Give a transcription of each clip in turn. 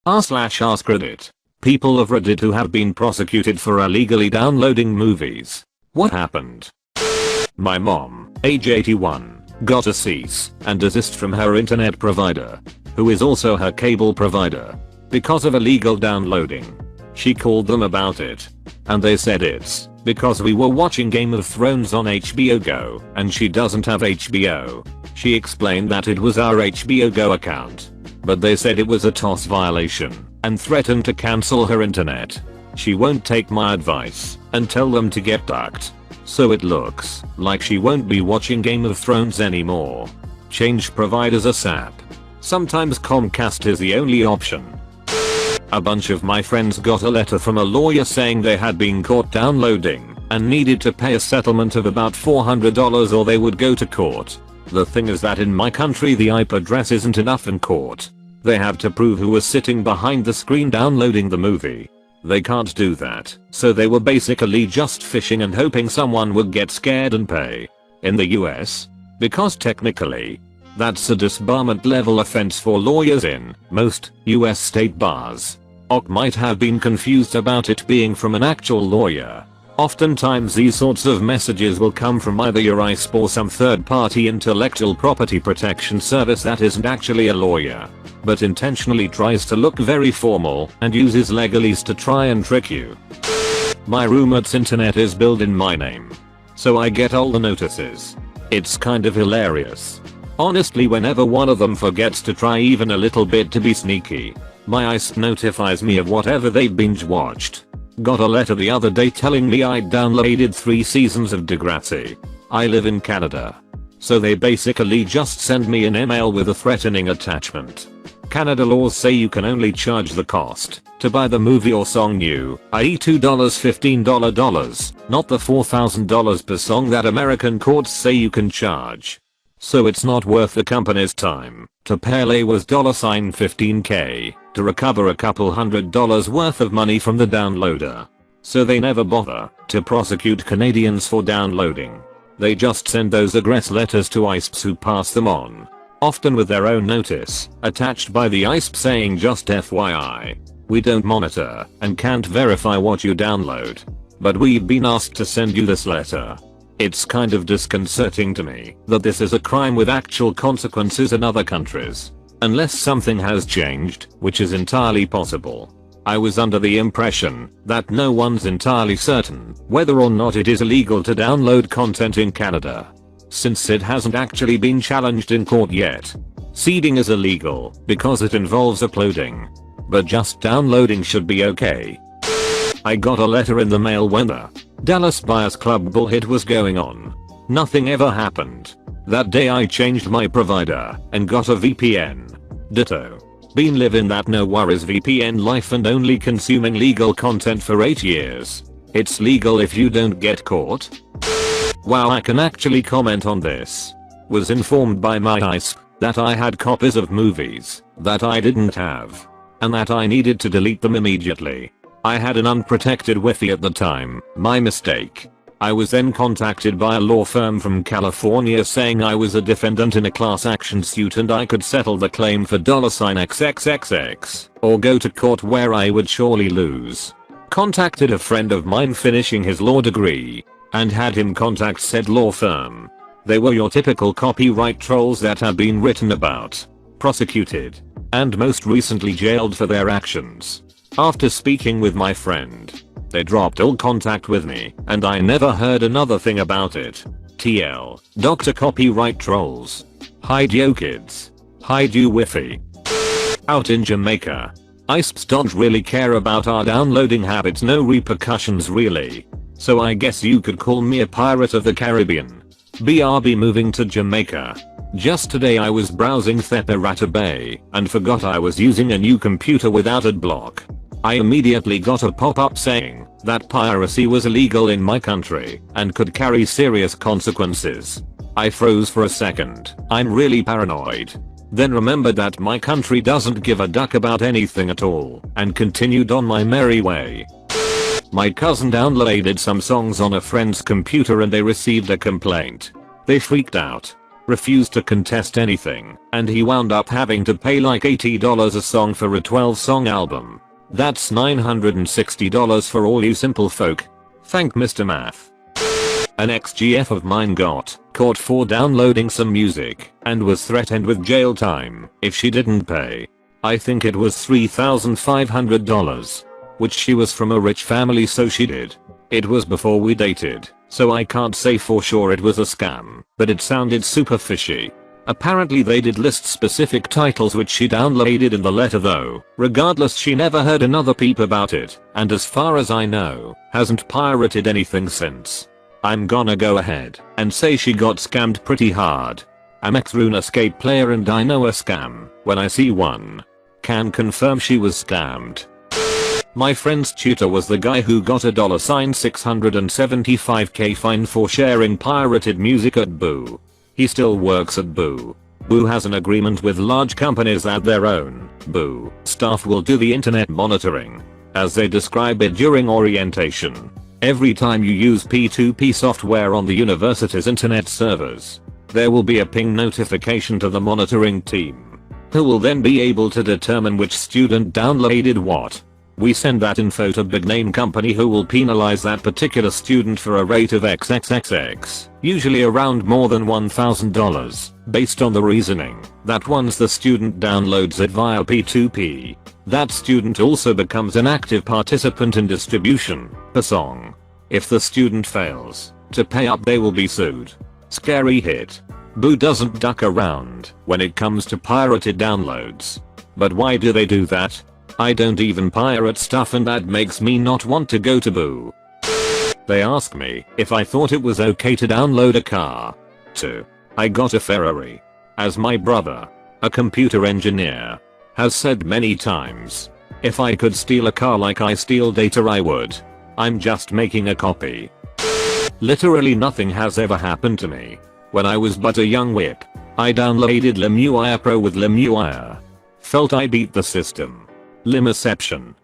r/AskReddit. People of Reddit who have been prosecuted for illegally downloading movies. What happened? My mom, age 81, got a cease and desist from her internet provider, who is also her cable provider, because of illegal downloading. She called them about it, and they said it's because we were watching Game of Thrones on HBO Go and she doesn't have HBO. She explained that it was our HBO Go account, but they said it was a TOS violation and threatened to cancel her internet. She won't take my advice and tell them to get ducked. So it looks like she won't be watching Game of Thrones anymore. Change providers ASAP. Sometimes Comcast is the only option. A bunch of my friends got a letter from a lawyer saying they had been caught downloading and needed to pay a settlement of about $400 or they would go to court. The thing is that in my country the IP address isn't enough in court. They have to prove who was sitting behind the screen downloading the movie. They can't do that, so they were basically just fishing and hoping someone would get scared and pay. In the US, because technically, that's a disbarment level offense for lawyers in most US state bars. OC might have been confused about it being from an actual lawyer. Oftentimes these sorts of messages will come from either your ISP or some third-party intellectual property protection service that isn't actually a lawyer, but intentionally tries to look very formal and uses legalese to try and trick you. My roommate's internet is billed in my name, so I get all the notices. It's kind of hilarious. Honestly, whenever one of them forgets to try even a little bit to be sneaky, my ISP notifies me of whatever they've binge watched. Got a letter the other day telling me I'd downloaded 3 seasons of Degrassi. I live in Canada, so they basically just send me an email with a threatening attachment. Canada laws say you can only charge the cost to buy the movie or song new, i.e. $2 $15, not the $4,000 per song that American courts say you can charge. So it's not worth the company's time to parley with $15K to recover a couple $100 worth of money from the downloader. So they never bother to prosecute Canadians for downloading. They just send those aggress letters to ISPs who pass them on, often with their own notice attached by the ISP saying just FYI, we don't monitor and can't verify what you download, but we've been asked to send you this letter. It's kind of disconcerting to me that this is a crime with actual consequences in other countries. Unless something has changed, which is entirely possible. I was under the impression that no one's entirely certain whether or not it is illegal to download content in Canada, since it hasn't actually been challenged in court yet. Seeding is illegal because it involves uploading, but just downloading should be okay. I got a letter in the mail when the Dallas Buyers Club bull hit was going on. Nothing ever happened. That day I changed my provider and got a VPN. Ditto. Been living that no worries VPN life and only consuming legal content for 8 years. It's legal if you don't get caught. Wow, I can actually comment on this. Was informed by my ISP that I had copies of movies that I didn't have, and that I needed to delete them immediately. I had an unprotected Wi-Fi at the time, my mistake. I was then contacted by a law firm from California saying I was a defendant in a class action suit and I could settle the claim for $XXX or go to court where I would surely lose. Contacted a friend of mine finishing his law degree and had him contact said law firm. They were your typical copyright trolls that have been written about, prosecuted, and most recently jailed for their actions. After speaking with my friend, they dropped all contact with me and I never heard another thing about it. TL. Dr. Copyright Trolls. Hide yo kids. Hide you Wi-Fi. Out in Jamaica. ISPs don't really care about our downloading habits, no repercussions really. So I guess you could call me a pirate of the Caribbean. BRB moving to Jamaica. Just today I was browsing Theparata Bay and forgot I was using a new computer without ad block. I immediately got a pop-up saying that piracy was illegal in my country and could carry serious consequences. I froze for a second. I'm really paranoid. Then remembered that my country doesn't give a duck about anything at all and continued on my merry way. My cousin downloaded some songs on a friend's computer and they received a complaint. They freaked out. refused to contest anything, and he wound up having to pay like $80 a song for a 12-song album. That's $960 for all you simple folk. Thank Mr. Math. An ex-GF of mine got caught for downloading some music and was threatened with jail time if she didn't pay. I think it was $3,500, which she was from a rich family, so she did. It was before we dated, so I can't say for sure it was a scam, but it sounded super fishy. Apparently they did list specific titles which she downloaded in the letter though. Regardless, she never heard another peep about it, and as far as I know, hasn't pirated anything since. I'm gonna go ahead and say she got scammed pretty hard. I'm ex-RuneScape player and I know a scam when I see one. Can confirm she was scammed. My friend's tutor was the guy who got a $675k fine for sharing pirated music at Boo. He still works at Boo. Boo has an agreement with large companies that their own Boo staff will do the internet monitoring, as they describe it during orientation. Every time you use P2P software on the university's internet servers, there will be a ping notification to the monitoring team, who will then be able to determine which student downloaded what. We send that info to big name company who will penalize that particular student for a rate of XXXX, usually around more than $1,000, based on the reasoning that once the student downloads it via P2P, that student also becomes an active participant in distribution per song. If the student fails to pay up, they will be sued. Scary hit. Boo doesn't duck around when it comes to pirated downloads. But why do they do that? I don't even pirate stuff, and that makes me not want to go to Boo. They ask me if I thought it was okay to download a car. 2. I got a Ferrari. As my brother, a computer engineer, has said many times, if I could steal a car like I steal data I would. I'm just making a copy. Literally nothing has ever happened to me. When I was but a young whip, I downloaded LimeWire Pro with LimeWire. Felt I beat the system. Limeception.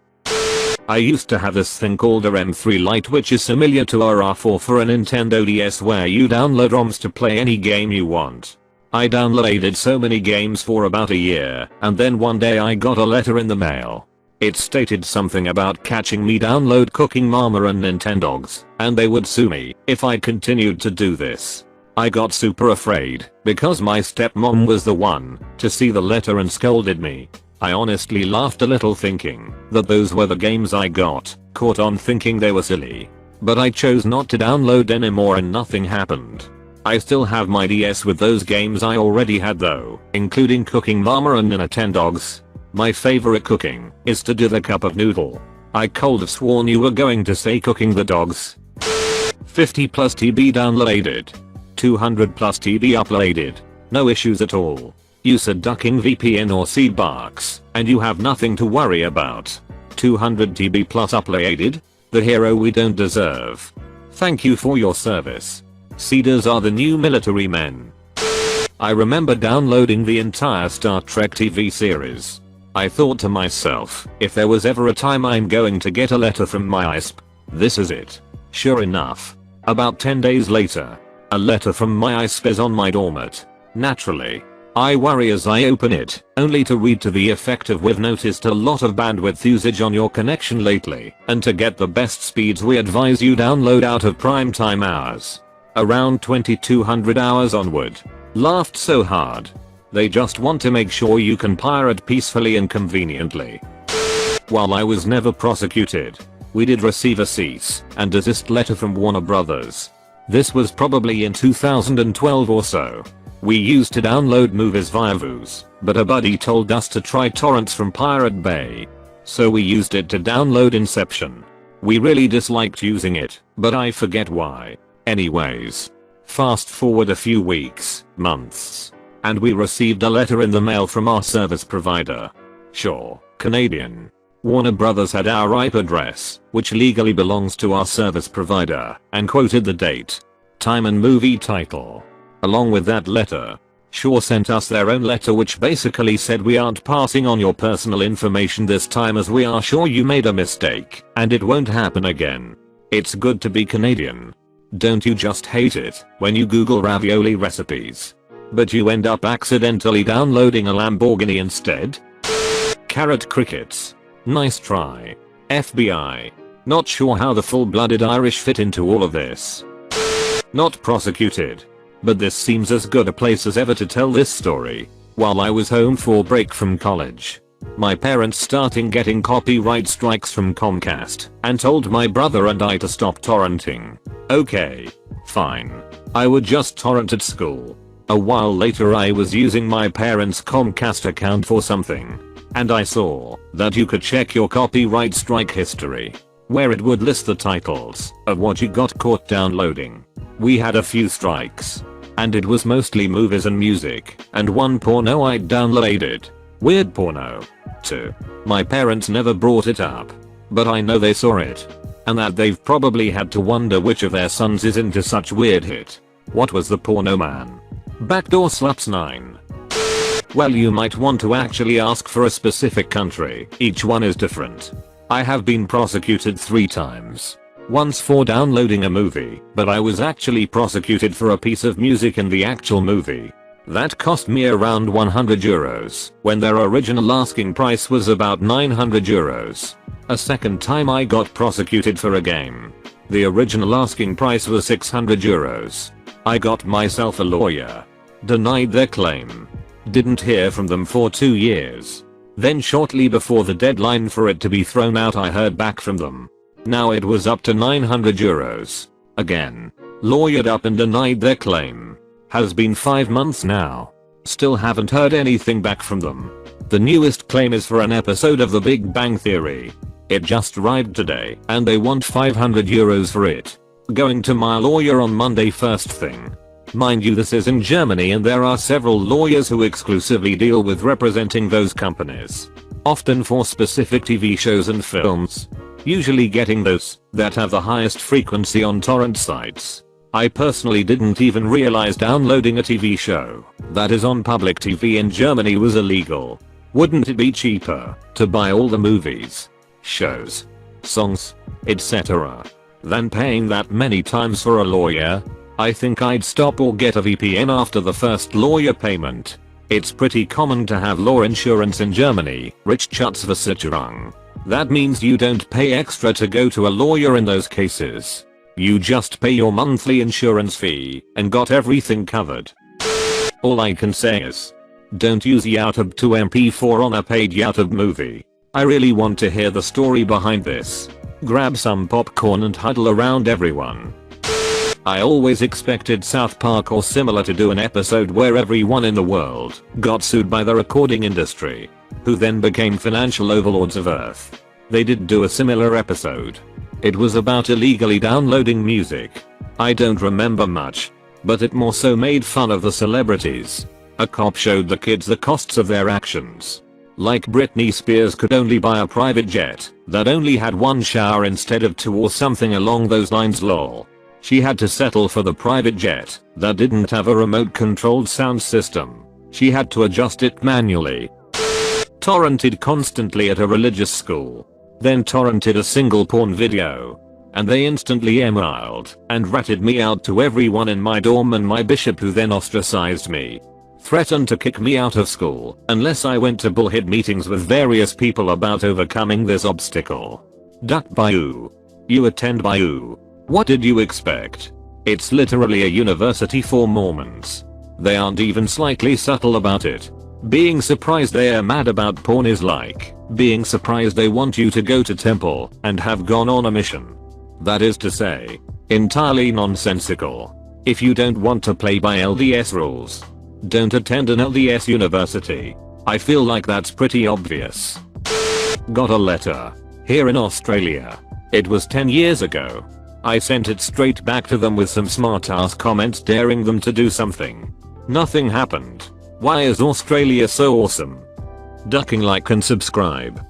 I used to have this thing called a M3 Lite, which is similar to a R4 for a Nintendo DS, where you download ROMs to play any game you want. I downloaded so many games for about a year, and then one day I got a letter in the mail. It stated something about catching me download Cooking Mama and Nintendogs, and they would sue me if I continued to do this. I got super afraid because my stepmom was the one to see the letter and scolded me. I honestly laughed a little, thinking that those were the games I got caught on, thinking they were silly. But I chose not to download anymore and nothing happened. I still have my DS with those games I already had though, including Cooking Mama and Nintendogs. My favorite cooking is to do the cup of noodle. I could have sworn you were going to say cooking the dogs. 50 plus TB downloaded. 200 plus TB uploaded. No issues at all. You said ducking VPN or Seedbox, and you have nothing to worry about. 200 TB plus uploaded? The hero we don't deserve. Thank you for your service. Cedars are the new military men. I remember downloading the entire Star Trek TV series. I thought to myself, if there was ever a time I'm going to get a letter from my ISP, this is it. Sure enough. About 10 days later, a letter from my ISP is on my doormat. Naturally, I worry as I open it, only to read to the effect of, "We've noticed a lot of bandwidth usage on your connection lately, and to get the best speeds we advise you download out of prime time hours. Around 2200 hours onward." Laughed so hard. They just want to make sure you can pirate peacefully and conveniently. While I was never prosecuted, we did receive a cease and desist letter from Warner Brothers. This was probably in 2012 or so. We used to download movies via Voos, but a buddy told us to try torrents from Pirate Bay. So we used it to download Inception. We really disliked using it, but I forget why. Anyways, fast forward a few weeks, months, and we received a letter in the mail from our service provider. Sure, Canadian. Warner Brothers had our IP address, which legally belongs to our service provider, and quoted the date, time and movie title. Along with that letter, Shaw sent us their own letter, which basically said, "We aren't passing on your personal information this time, as we are sure you made a mistake and it won't happen again. It's good to be Canadian. Don't you just hate it when you Google ravioli recipes? but you end up accidentally downloading a Lamborghini instead? Carrot crickets. Nice try. FBI. Not sure how the full-blooded Irish fit into all of this. Not prosecuted. But this seems as good a place as ever to tell this story. While I was home for break from college, my parents started getting copyright strikes from Comcast and told my brother and I to stop torrenting. Okay. Fine. I would just torrent at school. A while later I was using my parents' Comcast account for something, and I saw that you could check your copyright strike history, where it would list the titles of what you got caught downloading. We had a few strikes, and it was mostly movies and music, and one porno I'd downloaded. Weird porno, too. My parents never brought it up, but I know they saw it, and that they've probably had to wonder which of their sons is into such weird hit. What was the porno, man? Backdoor slaps 9. Well, you might want to actually ask for a specific country. Each one is different. I have been prosecuted 3 times. Once for downloading a movie, but I was actually prosecuted for a piece of music in the actual movie. That cost me around €100, when their original asking price was about €900. A second time I got prosecuted for a game. The original asking price was €600. I got myself a lawyer. Denied their claim. Didn't hear from them for 2 years. Then shortly before the deadline for it to be thrown out I heard back from them. Now it was up to €900. Again. Lawyered up and denied their claim. Has been 5 months now. Still haven't heard anything back from them. The newest claim is for an episode of The Big Bang Theory. It just arrived today and they want €500 for it. Going to my lawyer on Monday first thing. Mind you, this is in Germany and there are several lawyers who exclusively deal with representing those companies. Often for specific TV shows and films. Usually getting those that have the highest frequency on torrent sites. I personally didn't even realize downloading a TV show that is on public TV in Germany was illegal. Wouldn't it be cheaper to buy all the movies, shows, songs, etc. than paying that many times for a lawyer? I think I'd stop or get a VPN after the first lawyer payment. It's pretty common to have law insurance in Germany, Rechtsschutzversicherung. That means you don't pay extra to go to a lawyer in those cases. You just pay your monthly insurance fee and got everything covered. All I can say is, don't use YouTube to MP4 on a paid YouTube movie. I really want to hear the story behind this. Grab some popcorn and huddle around everyone. I always expected South Park or similar to do an episode where everyone in the world got sued by the recording industry, who then became financial overlords of Earth. They did do a similar episode. It was about illegally downloading music. I don't remember much, but it more so made fun of the celebrities. A cop showed the kids the costs of their actions. Like Britney Spears could only buy a private jet that only had 1 shower instead of 2 or something along those lines, lol. She had to settle for the private jet that didn't have a remote controlled sound system. She had to adjust it manually. Torrented constantly at a religious school. Then torrented a single porn video. And they instantly emailed and ratted me out to everyone in my dorm and my bishop, who then ostracized me. Threatened to kick me out of school unless I went to bullhead meetings with various people about overcoming this obstacle. Duck Bayou. You attend Bayou. What did you expect? It's literally a university for Mormons. They aren't even slightly subtle about it. Being surprised they are mad about porn is like being surprised they want you to go to temple and have gone on a mission. That is to say, entirely nonsensical. If you don't want to play by LDS rules, don't attend an LDS university. I feel like that's pretty obvious. Got a letter. Here in Australia. It was 10 years ago. I sent it straight back to them with some smart ass comments daring them to do something. Nothing happened. Why is Australia so awesome? Ducking like and subscribe.